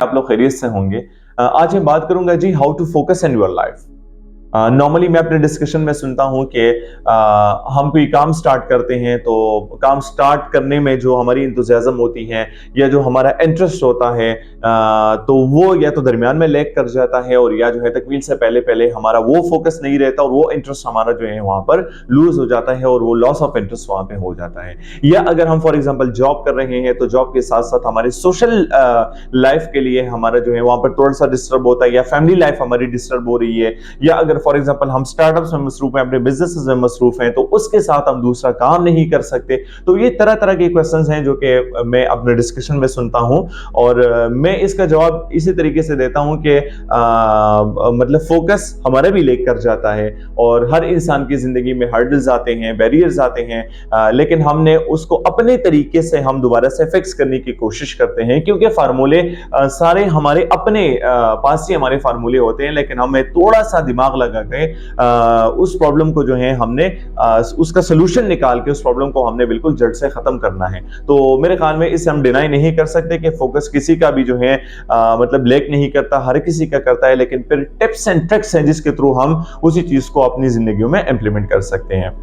आप लोग खैरियत से होंगे। आज मैं बात करूंगा जी how to focus in your life. Normally मैं अपने डिस्कशन में सुनता हूं कि हम कोई काम स्टार्ट करते हैं तो काम स्टार्ट करने में जो हमारी इंतुजियाज्म होती है या जो हमारा इंटरेस्ट होता है तो वो या तो दरमियान में लैग कर जाता है और या जो है तकमील से पहले पहले हमारा वो फोकस नहीं रहता और वो इंटरेस्ट हमारा जो है वहां पर लूज हो जाता है और वो लॉस ऑफ इंटरेस्ट वहां पे हो जाता है। या अगर हम फॉर एग्जांपल जॉब कर रहे हैं तो जॉब के साथ साथ हमारे सोशल लाइफ के लिए हमारा जो है वहां पर थोड़ा सा डिस्टर्ब होता है या फैमिली लाइफ हमारी डिस्टर्ब हो रही है, या अगर फॉर एग्जांपल हम स्टार्टअप्स में मसरूफ हैं, अपने बिजनेसेस में मसरूफ हैं तो उसके साथ हम दूसरा काम नहीं कर सकते। तो ये तरह तरह के क्वेश्चंस हैं जो कि मैं अपने डिस्कशन में सुनता हूं और मैं इसका जवाब इसी तरीके से देता हूं कि मतलब फोकस हमारा भी लेकर जाता है और हर इंसान की जिंदगी में हर्डल्स आते हैं, बैरियर्स आते हैं, लेकिन हमने उसको अपने तरीके से हम दोबारा से फिक्स करने की कोशिश करते हैं क्योंकि फार्मूले सारे हमारे अपने पास ही हमारे फार्मूले होते हैं, लेकिन हमें थोड़ा सा दिमाग लगा के उस प्रॉब्लम को जो है हमने उसका सोल्यूशन निकाल के उस प्रॉब्लम को हमने बिल्कुल जड़ से खत्म करना है। तो मेरे ख्याल में इससे हम डिनाई नहीं कर सकते कि फोकस किसी का भी जो है मतलब लेक नहीं करता, हर किसी का करता है, लेकिन फिर टिप्स एंड ट्रिक्स हैं जिसके थ्रू हम उसी चीज को अपनी जिंदगी में इंप्लीमेंट कर सकते हैं।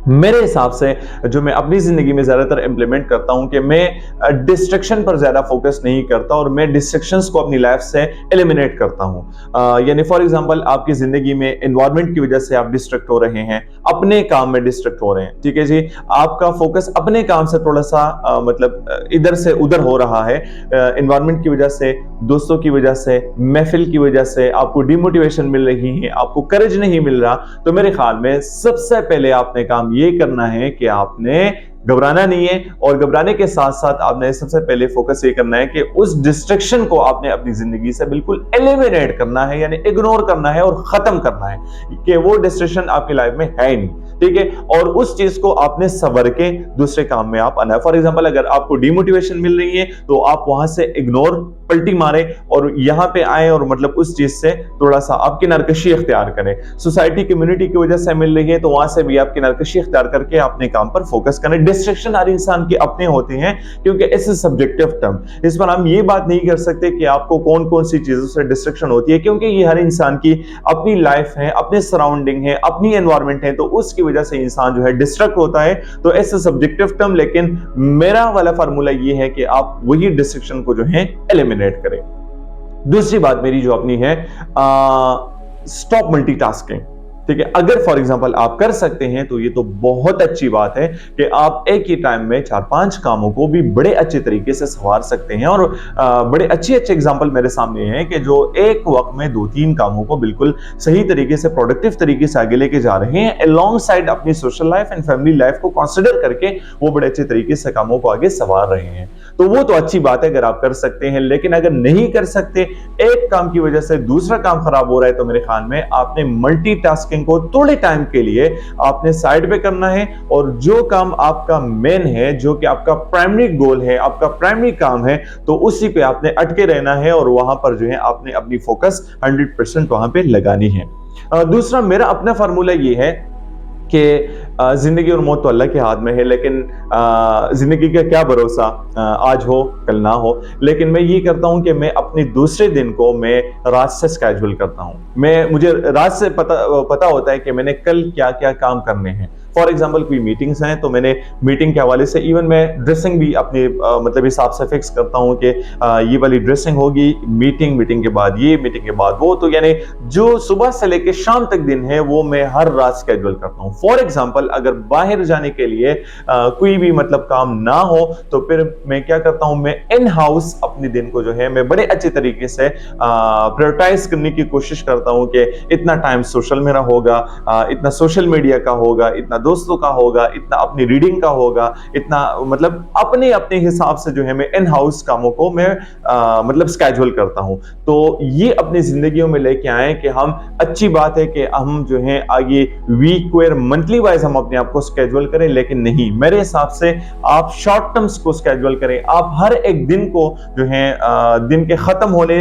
मेरे हिसाब से जो मैं अपनी जिंदगी में ज्यादातर इंप्लीमेंट करता हूं कि मैं डिस्ट्रैक्शन पर ज्यादा फोकस नहीं करता और मैं डिस्ट्रैक्शंस को अपनी लाइफ से एलिमिनेट करता हूं। यानी फॉर एग्जांपल आपकी जिंदगी में एनवायरनमेंट की वजह से आप डिस्ट्रैक्ट हो रहे हैं, अपने काम में डिस्ट्रैक्ट हो रहे हैं, ठीक है जी, आपका फोकस अपने काम से थोड़ा सा मतलब इधर से उधर हो रहा है, एनवायरनमेंट की वजह से, दोस्तों की वजह से, महफिल की वजह से आपको डिमोटिवेशन मिल रही है, आपको करेज नहीं मिल रहा, तो मेरे ख्याल में सबसे पहले आपने काम ये करना है कि आपने घबराना नहीं है और घबराने के साथ साथ आपने सबसे पहले फोकस ये करना है कि उस डिस्ट्रैक्शन को आपने अपनी जिंदगी से बिल्कुल एलिमिनेट करना है, यानी इग्नोर करना है और खत्म करना है कि वो डिस्ट्रैक्शन आपकी लाइफ में है ही नहीं, ठीक है। और उस चीज को आपने सवर के दूसरे काम में आप आना है। फॉर एग्जांपल अगर आपको डिमोटिवेशन मिल रही है तो आप वहां से इग्नोर पलटी मारे और यहां पे आए और मतलब उस चीज से थोड़ा सा आपकी नरकशी इख्तियार करें। सोसाइटी कम्युनिटी की वजह से मिल रही है तो वहां से भी आपकी नरकशी इख्तियार करके अपने काम पर फोकस करें। डिस्ट्रैक्शन हर इंसान के अपने होते हैं क्योंकि इट्स सब्जेक्टिव टर्म, इस पर हम ये बात नहीं कर सकते कि आपको कौन कौन सी चीजों से डिस्ट्रैक्शन होती है क्योंकि ये हर इंसान की अपनी लाइफ है, अपने सराउंडिंग है, अपनी एनवायरनमेंट है, तो उसकी वजह से इंसान जो है डिस्ट्रैक्ट होता है। तो इट्स सब्जेक्टिव टर्म, लेकिन मेरा वाला फार्मूला ये है कि आप वही डिस्ट्रैक्शन को जो है एलिमिनेट करें। दूसरी बात मेरी जो अपनी है, स्टॉप मल्टीटास्किंग, ठीक है। अगर फॉर एग्जांपल आप कर सकते हैं तो ये तो बहुत अच्छी बात है कि आप एक ही टाइम में 4-5 कामों को भी बड़े अच्छे तरीके से संवार सकते हैं और बड़े अच्छे एग्जांपल मेरे सामने हैं कि जो एक वक्त में 2-3 कामों को बिल्कुल सही तरीके से प्रोडक्टिव तरीके से आगे लेके जा रहे हैं, अलोंग साइड अपनी social life and family life को कंसिडर करके वो बड़े अच्छे तरीके से कामों को आगे संवार रहे हैं। तो वो तो अच्छी बात है अगर आप कर सकते हैं, लेकिन अगर नहीं कर सकते, एक काम की वजह से दूसरा काम खराब हो रहा है, तो मेरे ख्याल में आपने मल्टीटास्किंग को थोड़े टाइम के लिए आपने साइड पे करना है और जो काम आपका मेन है, जो कि आपका प्राइमरी गोल है, आपका प्राइमरी काम है, तो उसी पे आपने अटके रहना है और वहां पर जो है आपने अपनी फोकस 100% वहां पे लगानी है। दूसरा मेरा अपना फार्मूला ये है कि जिंदगी और मौत तो अल्लाह के हाथ में है, लेकिन जिंदगी का क्या भरोसा, आज हो कल ना हो। लेकिन मैं ये करता हूं कि मैं अपने दूसरे दिन को मैं रात से स्केड्यूल करता हूं। मुझे रात से पता होता है कि मैंने कल क्या क्या काम करने हैं। फॉर एग्जाम्पल कोई मीटिंग्स हैं तो मैंने मीटिंग के हवाले से इवन मैं ड्रेसिंग भी अपने मतलब हिसाब से फिक्स करता हूं कि ये वाली ड्रेसिंग होगी, मीटिंग के बाद ये, मीटिंग के बाद वो, तो यानी जो सुबह से लेकर शाम तक दिन है वो मैं हर रात स्केड्यूल करता हूं। फॉर एग्जाम्पल अगर बाहर जाने के लिए कोई भी मतलब काम ना हो तो फिर मैं क्या करता हूं, मैं इन हाउस अपने दिन को जो है मैं बड़े अच्छे तरीके से प्रायोरिटाइज करने की कोशिश करता हूं कि इतना टाइम सोशल मेरा होगा, इतना सोशल मीडिया का होगा, इतना दोस्तों का होगा, इतना अपनी रीडिंग का होगा, इतना मतलब अपने अपने हिसाब से जो है मैं इन हाउस कामों को मैं मतलब स्केड्यूल करता हूं। तो ये अपनी जिंदगियों में लेके आए कि हम, अच्छी बात है कि हम जो है आगे वीक और मंथली वाइज हम अपने आप को स्केड्यूल करें, लेकिन नहीं, मेरे हिसाब से आप शॉर्ट टर्म्स को स्केड्यूल करें। आप हर एक दिन को जो है दिन के खत्म होने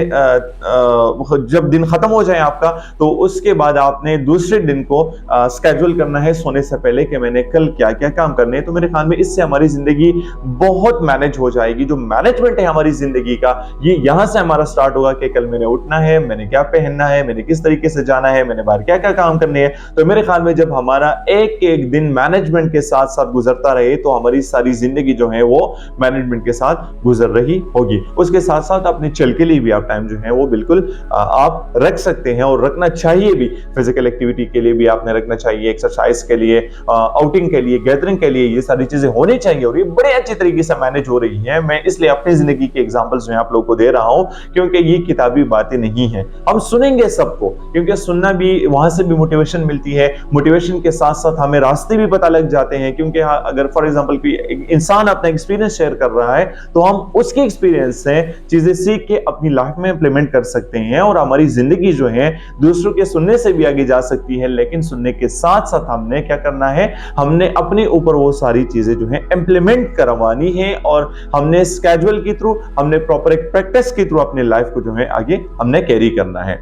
जब दिन खत्म हो जाए आपका, तो उसके बाद आपने दूसरे दिन को स्केड्यूल करना है सोने से पहले पहले कि मैंने कल क्या क्या काम करने हैं, तो मेरे ख्याल में इससे हमारी जिंदगी बहुत मैनेज हो जाएगी। जो मैनेजमेंट है हमारी जिंदगी का, ये यहां से हमारा स्टार्ट होगा कि कल मैंने उठना है, मैंने क्या पहनना है, मैंने किस तरीके से जाना है, मैंने बाहर क्या क्या काम करने हैं। तो मेरे ख्याल में जब हमारा एक एक दिन मैनेजमेंट के साथ साथ गुजरता रहे तो हमारी सारी जिंदगी जो है वो मैनेजमेंट के साथ गुजर रही होगी। उसके साथ साथ अपने चल के लिए भी आप टाइम जो है वो बिल्कुल आप रख सकते हैं और रखना चाहिए भी। फिजिकल एक्टिविटी के लिए भी आपने रखना चाहिए, एक्सरसाइज के लिए, आउटिंग के लिए, गैदरिंग के लिए, ये सारी चीजें होनी चाहिए और ये बड़े अच्छे तरीके से मैनेज हो रही है। मैं इसलिए अपनी जिंदगी के एग्जांपल्स जो है आप लोगों को दे रहा हूं क्योंकि ये किताबी बातें नहीं है। हम सुनेंगे सबको क्योंकि सुनना भी, वहां से भी मोटिवेशन मिलती है। मोटिवेशन के साथ साथ हमें रास्ते भी पता लग जाते हैं क्योंकि अगर फॉर एग्जांपल कोई इंसान अपना एक्सपीरियंस शेयर कर रहा है तो हम उसके एक्सपीरियंस से चीजें सीख के अपनी लाइफ में इंप्लीमेंट कर सकते हैं और हमारी जिंदगी जो है दूसरों के सुनने से भी आगे जा सकती है। लेकिन सुनने के साथ साथ हमने क्या करना है, हमने अपने ऊपर वो सारी चीजें जो है इंप्लीमेंट करवानी है और हमने स्केड्यूल के थ्रू, हमने प्रॉपर एक प्रैक्टिस के थ्रू अपने लाइफ को जो है आगे हमने कैरी करना है।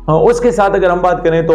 उसके साथ अगर हम बात करें तो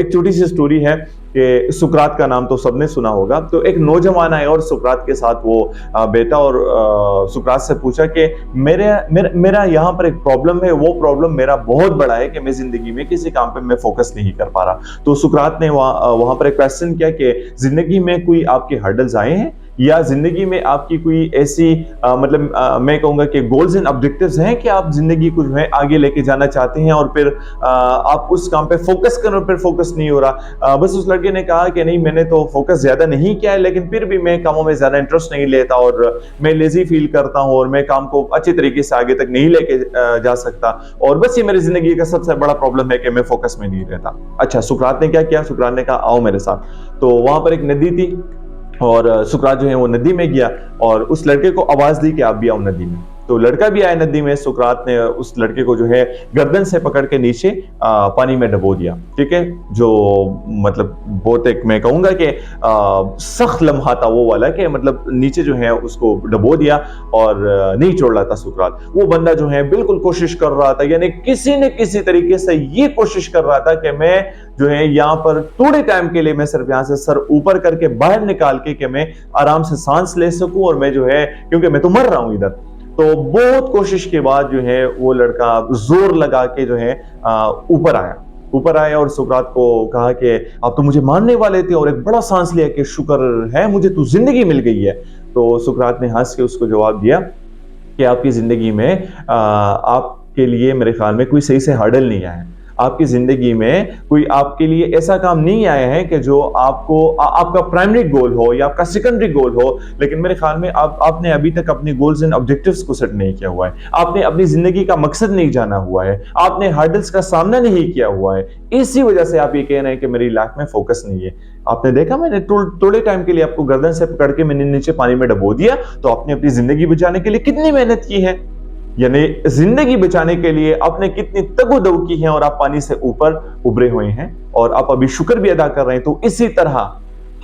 एक छोटी सी स्टोरी है कि सुकरात का नाम तो सबने सुना होगा। तो एक नौजवान आया और सुकरात के साथ वो बेटा और सुकरात से पूछा कि मेरा यहाँ पर एक प्रॉब्लम है, वो प्रॉब्लम मेरा बहुत बड़ा है कि मैं जिंदगी में किसी काम पे मैं फोकस नहीं कर पा रहा। तो सुकरात ने वहां पर एक क्वेश्चन किया कि जिंदगी में कोई आपके हर्डल्स आए हैं या जिंदगी में आपकी कोई ऐसी मैं कहूंगा कि गोल्स एंड ऑब्जेक्टिव्स हैं कि आप जिंदगी को जो है आगे लेके जाना चाहते हैं और फिर आप उस काम पे फोकस कर रहे हो, फिर फोकस नहीं हो रहा। बस उस लड़के ने कहा कि नहीं, मैंने तो फोकस ज्यादा नहीं किया है लेकिन फिर भी मैं कामों में ज्यादा इंटरेस्ट नहीं लेता और मैं लेजी फील करता हूं और मैं काम को अच्छी तरीके से आगे तक नहीं लेके जा सकता और बस ये मेरी जिंदगी का सबसे बड़ा प्रॉब्लम है कि मैं फोकस में नहीं रहता। अच्छा, सुकरात ने क्या किया? सुकरात ने कहा आओ मेरे साथ। तो वहां पर एक नदी थी और सुकरात जो है वो नदी में गया और उस लड़के को आवाज दी कि आप भी आओ नदी में। तो लड़का भी आया नदी में। सुकरात ने उस लड़के को जो है गर्दन से पकड़ के नीचे पानी में डबो दिया। ठीक है, जो मतलब बहुत एक मैं कहूंगा कि सख्त लम्हा था वो वाला कि मतलब नीचे जो है उसको डबो दिया और नहीं छोड़ रहा था सुकरात। वो बंदा जो है बिल्कुल कोशिश कर रहा था, यानी किसी न किसी तरीके से ये कोशिश कर रहा था कि मैं जो है यहाँ पर थोड़े टाइम के लिए मैं सिर्फ यहाँ से सर ऊपर करके बाहर निकाल के कि मैं आराम से सांस ले सकूं और मैं जो है, क्योंकि मैं तो मर रहा हूं इधर। तो बहुत कोशिश के बाद जो है वो लड़का जोर लगा के जो है ऊपर आया और सुकरात को कहा कि आप तो मुझे मारने वाले थे और एक बड़ा सांस लिया कि शुक्र है मुझे तो जिंदगी मिल गई है। तो सुकरात ने हंस के उसको जवाब दिया कि आपकी जिंदगी में आपके लिए मेरे ख्याल में कोई सही से हर्डल नहीं आया है। आपकी जिंदगी में कोई आपके लिए ऐसा काम नहीं आया है कि जो आपका प्राइमरी गोल हो या आपका सेकेंडरी गोल हो, लेकिन मेरे ख्याल में आपने अभी तक अपने गोल्स एंड ऑब्जेक्टिव्स को सेट नहीं किया हुआ है। आपने अपनी जिंदगी का मकसद नहीं जाना हुआ है, आपने हर्डल्स का सामना नहीं किया हुआ है। इसी वजह से आप ये कह रहे हैं कि मेरी लाइफ में फोकस नहीं है। आपने देखा, मैंने थोड़े टाइम के लिए आपको गर्दन से पकड़ के मैंने नीचे पानी में डबो दिया, तो आपने अपनी जिंदगी बचाने के लिए कितनी मेहनत की है, यानी जिंदगी बचाने के लिए आपने कितनी तगोदो की है और आप पानी से ऊपर उभरे हुए हैं और आप अभी शुक्र भी अदा कर रहे हैं। तो इसी तरह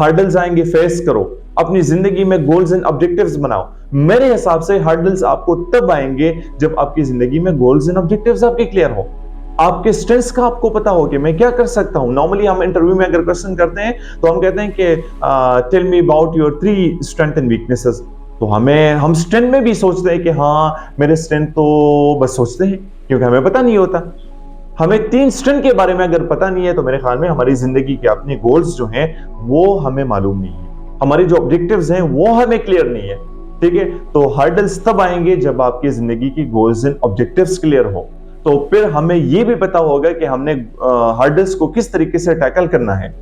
हर्डल्स आएंगे, फेस करो, अपनी जिंदगी में गोल्स एंड ऑब्जेक्टिव्स बनाओ। मेरे हिसाब से हर्डल्स आपको तब आएंगे जब आपकी जिंदगी में गोल्स एंड ऑब्जेक्टिव्स आपके क्लियर हो, आपके स्ट्रेंथ्स का आपको पता हो कि मैं क्या कर सकता हूं। नॉर्मली हम इंटरव्यू में अगर क्वेश्चन करते हैं तो हम कहते हैं कि tell me about your 3 strength and weaknesses. तो हम स्ट्रेंथ में भी सोचते हैं कि हाँ मेरे स्ट्रेंथ, तो बस सोचते हैं क्योंकि हमें पता नहीं होता। हमें 3 स्ट्रेंथ के बारे में अगर पता नहीं है तो मेरे ख्याल में हमारी जिंदगी के अपने गोल्स जो हैं वो हमें मालूम नहीं है, हमारे जो ऑब्जेक्टिव्स हैं वो हमें क्लियर नहीं है। ठीक है, तो हर्डल्स तब आएंगे जब आपकी जिंदगी की गोल्स एंड ऑब्जेक्टिव्स क्लियर हो, तो फिर हमें ये भी पता होगा कि हमने हर्डल्स को किस तरीके से टैकल करना है।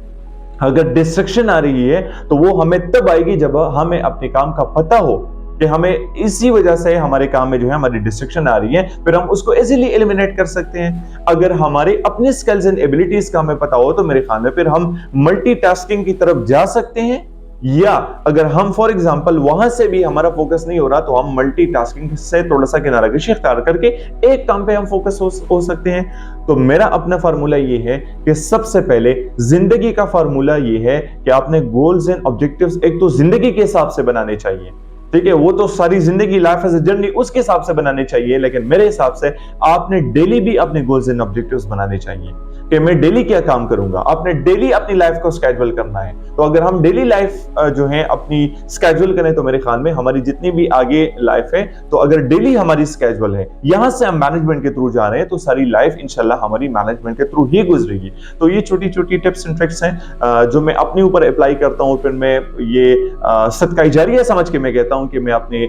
अगर डिस्ट्रैक्शन आ रही है तो वो हमें तब आएगी जब हमें अपने काम का पता हो कि हमें इसी वजह से हमारे काम में जो है हमारी डिस्ट्रैक्शन आ रही है, फिर हम उसको इजीली एलिमिनेट कर सकते हैं। अगर हमारे अपने स्किल्स एंड एबिलिटीज का हमें पता हो तो मेरे ख्याल में फिर हम मल्टीटास्किंग की तरफ जा सकते हैं, या अगर हम फॉर एग्जांपल वहां से भी हमारा फोकस नहीं हो रहा तो हम मल्टीटास्किंग से थोड़ा सा किनाराकशी इख्तियार करके एक काम पे हम फोकस हो सकते हैं। तो मेरा अपना फार्मूला ये है कि सबसे पहले जिंदगी का फार्मूला ये है कि आपने गोल्स एंड ऑब्जेक्टिव्स एक तो जिंदगी के हिसाब से बनाने चाहिए। ठीक है, वो तो सारी जिंदगी लाइफ एज ए जर्नी उसके हिसाब से बनाने चाहिए, लेकिन मेरे हिसाब से आपने डेली भी अपने गोल्स एंड ऑब्जेक्टिव्स बनाने चाहिए। कि मैं डेली क्या काम करूंगा। आपने डेली अपनी लाइफ को स्केड्यूल करना है। तो अगर हम डेली लाइफ जो है अपनी स्केड्यूल करें तो मेरे ख्याल में हमारी जितनी भी आगे लाइफ है, तो अगर डेली हमारी स्केड्यूल है, यहां से हम मैनेजमेंट के थ्रू जा रहे हैं, तो सारी लाइफ इंशाल्लाह हमारी मैनेजमेंट के थ्रू ही गुजरेगी। तो ये छोटी छोटी टिप्स एंड ट्रिक्स हैं जो मैं अपने ऊपर अप्लाई करता हूँ। फिर मैं ये सदका जारिया समझ के मैं कहता हूँ कि मैं अपने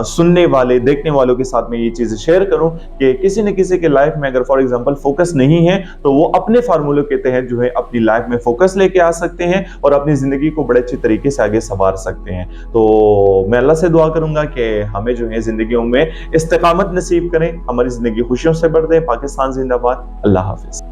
सुनने वाले, देखने वालों के साथ में ये चीजें शेयर करूं कि किसी न किसी के लाइफ में अगर फॉर एग्जांपल फोकस नहीं है, तो वो अपने फार्मूले के तहत जो है अपनी लाइफ में फोकस लेके आ सकते हैं और अपनी जिंदगी को बड़े अच्छे तरीके से आगे संवार सकते हैं। तो मैं अल्लाह से दुआ करूंगा कि हमें जो है जिंदगियों में इस्तिकामत नसीब करें, हमारी जिंदगी खुशियों से भर दे। पाकिस्तान जिंदाबाद। अल्लाह हाफिज।